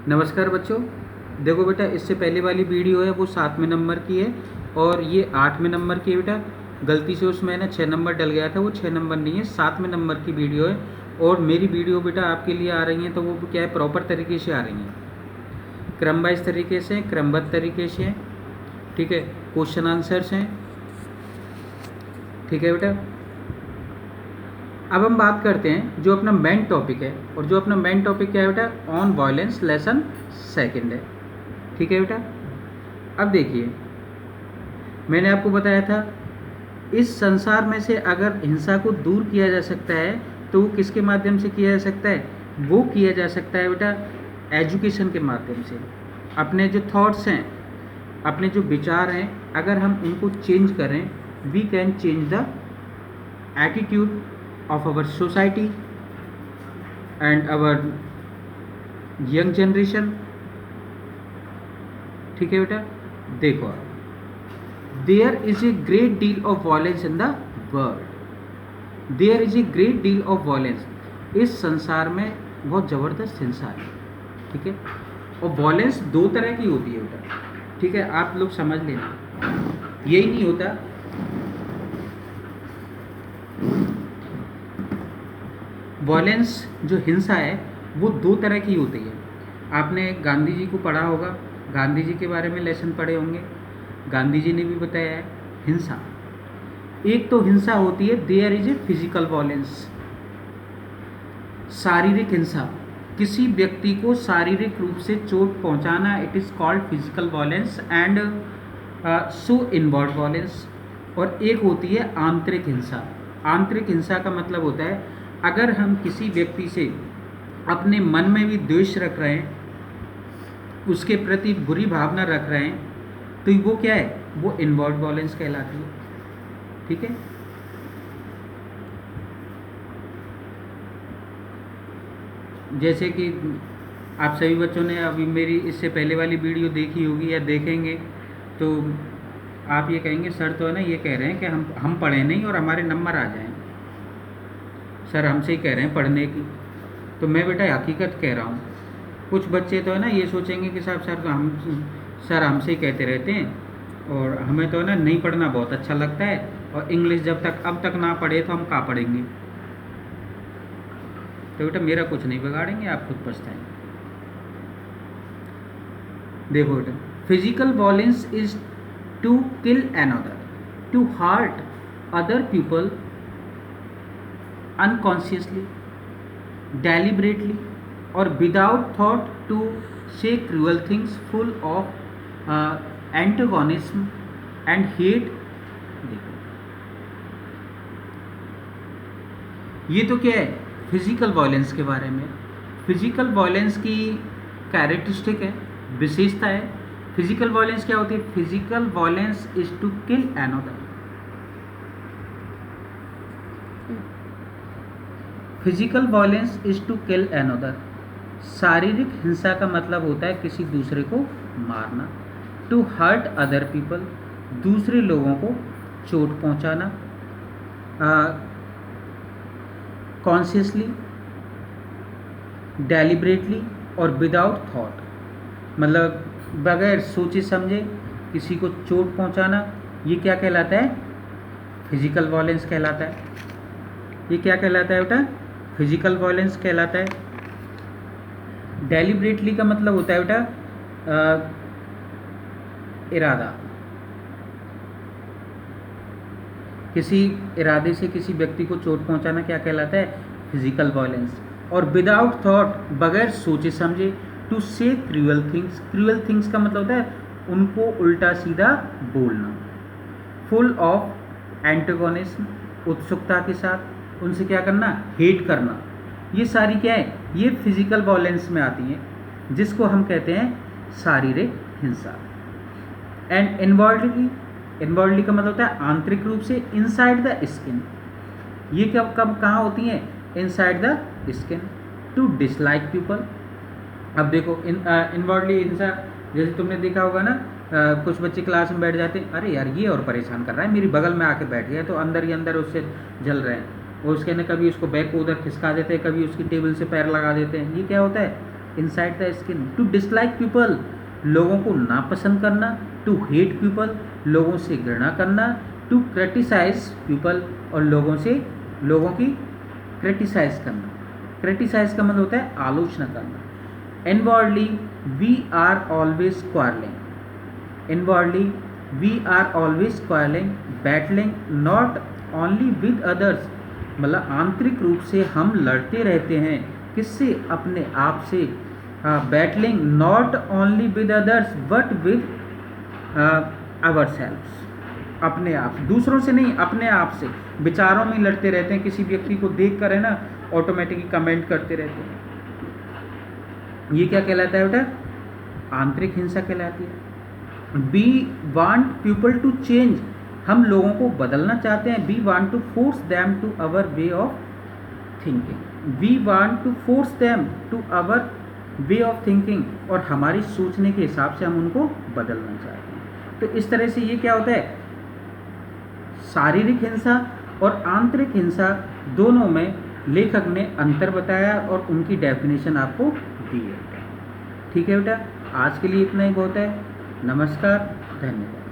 नमस्कार बच्चों। देखो बेटा, इससे पहले वाली वीडियो है वो 7वें नंबर की है और ये 8वें नंबर की है बेटा। गलती से उसमें ना 6 नंबर डल गया था, वो 6 नंबर नहीं है, 7वें नंबर की वीडियो है। और मेरी वीडियो बेटा आपके लिए आ रही हैं तो वो क्या है, प्रॉपर तरीके से आ रही हैं, क्रम वाइज तरीके से, क्रमबद्ध तरीके से। ठीक है, क्वेश्चन आंसर्स हैं। ठीक है बेटा, अब हम बात करते हैं जो अपना मेन टॉपिक है, और जो अपना मेन टॉपिक क्या है बेटा, ऑन वायलेंस लेसन सेकंड है। ठीक है बेटा, अब देखिए, मैंने आपको बताया था इस संसार में से अगर हिंसा को दूर किया जा सकता है तो वो किसके माध्यम से किया जा सकता है, वो किया जा सकता है बेटा एजुकेशन के माध्यम से। अपने जो थॉट्स हैं, अपने जो विचार हैं, अगर हम उनको चेंज करें, we can change the attitude of our society and our young generation। ठीक है बेटा, देखो, there is a great deal of violence in the world. There is a great deal of violence, इस संसार में बहुत ज़बरदस्त हिंसा है। ठीक है, और वायलेंस दो तरह की होती है बेटा। ठीक है, आप लोग समझ लेना, यही नहीं होता। वायलेंस जो हिंसा है वो दो तरह की होती है। आपने गांधी जी को पढ़ा होगा, गांधी जी के बारे में लेसन पढ़े होंगे। गांधी जी ने भी बताया है हिंसा, एक तो हिंसा होती है there is a physical violence, शारीरिक हिंसा, किसी व्यक्ति को शारीरिक रूप से चोट पहुंचाना, it is called physical violence and so inward violence. और एक होती है आंतरिक हिंसा। आंतरिक हिंसा का मतलब होता है अगर हम किसी व्यक्ति से अपने मन में भी द्वेष रख रहे हैं, उसके प्रति बुरी भावना रख रहे हैं, तो वो क्या है, वो इनवर्ड वायलेंस कहलाती है। ठीक है, जैसे कि आप सभी बच्चों ने अभी मेरी इससे पहले वाली वीडियो देखी होगी या देखेंगे, तो आप ये कहेंगे सर तो है ना ये कह रहे हैं कि हम पढ़ें नहीं और हमारे नंबर आ जाएं, सर हमसे ही कह रहे हैं पढ़ने की। तो मैं बेटा हकीकत कह रहा हूँ, कुछ बच्चे तो है ना ये सोचेंगे कि साहब सर हमसे ही कहते रहते हैं और हमें तो है ना नहीं पढ़ना बहुत अच्छा लगता है, और इंग्लिश जब तक अब तक ना पढ़े तो हम कहाँ पढ़ेंगे। तो बेटा मेरा कुछ नहीं बिगाड़ेंगे, आप खुद पछताएंगे। देखो बेटा, physical violence is to kill another, to hurt other people unconsciously, deliberately or without thought, to say cruel things full of antagonism and hate। देखो, ये तो क्या है, फिजिकल वायलेंस के बारे में। फिजिकल वायलेंस की कैरेक्टरिस्टिक है, विशेषता है। फिजिकल वायलेंस क्या होती है, physical violence is to kill another. Physical violence is to kill another, शारीरिक हिंसा का मतलब होता है किसी दूसरे को मारना। टू हर्ट अदर पीपल, दूसरे लोगों को चोट पहुंचाना। कॉन्शियसली, डेलिब्रेटली और विदाउट थॉट, मतलब बगैर सोचे समझे किसी को चोट पहुंचाना, ये क्या कहलाता है, फिजिकल वायलेंस कहलाता है। ये क्या कहलाता है बेटा, फिजिकल वायलेंस कहलाता है। डेलिब्रेटली का मतलब होता है बेटा इरादा, किसी इरादे से किसी व्यक्ति को चोट पहुंचाना क्या कहलाता है, फिजिकल वायलेंस। और विदाउट थॉट, बगैर सोचे समझे, टू से क्रूअल थिंग्स, क्रूअल थिंग्स का मतलब होता है उनको उल्टा सीधा बोलना। फुल ऑफ एंटागोनिज्म, उत्सुकता के साथ उनसे क्या करना, हेट करना। ये सारी क्या है, ये फिजिकल वायलेंस में आती हैं, जिसको हम कहते हैं शारीरिक हिंसा। एंड इनवर्डली, इनवर्डली का मतलब होता है आंतरिक रूप से, इनसाइड द स्किन। ये कब कहाँ होती हैं, inside the skin. To dislike people, अब देखो इनवर्डली हिंसा, जैसे तुमने देखा होगा ना, कुछ बच्चे क्लास में बैठ जाते हैं, अरे यार ये और परेशान कर रहा है, मेरी बगल में आके बैठ गया, तो अंदर ही अंदर उससे जल रहे हैं, और उसके ना कभी उसको बैक को उधर खिसका देते हैं, कभी उसकी टेबल से पैर लगा देते हैं। ये क्या होता है, inside the skin. To dislike people, लोगों को नापसंद करना। टू हेट पीपल, लोगों से घृणा करना। टू क्रिटिसाइज पीपल, और लोगों की क्रिटिसाइज करना। क्रिटिसाइज का मतलब होता है आलोचना करना। Inwardly we are always quarrelling. Inwardly we are always quarrelling, battling not only with others, मतलब आंतरिक रूप से हम लड़ते रहते हैं किससे, अपने आप से। Battling not only with others but with our selves, अपने आप, दूसरों से नहीं, अपने आप से। विचारों में लड़ते रहते हैं, किसी व्यक्ति को देख कर है ना ऑटोमेटिकली कमेंट करते रहते हैं। ये क्या कहलाता है बेटा, आंतरिक हिंसा कहलाती है। We want people to change, हम लोगों को बदलना चाहते हैं। We want to force them to our way of thinking. We want to force them to our way of thinking, और हमारी सोचने के हिसाब से हम उनको बदलना चाहते हैं। तो इस तरह से ये क्या होता है, शारीरिक हिंसा और आंतरिक हिंसा दोनों में लेखक ने अंतर बताया और उनकी डेफिनेशन आपको दी है। ठीक है बेटा, आज के लिए इतना ही बहुत है। नमस्कार, धन्यवाद।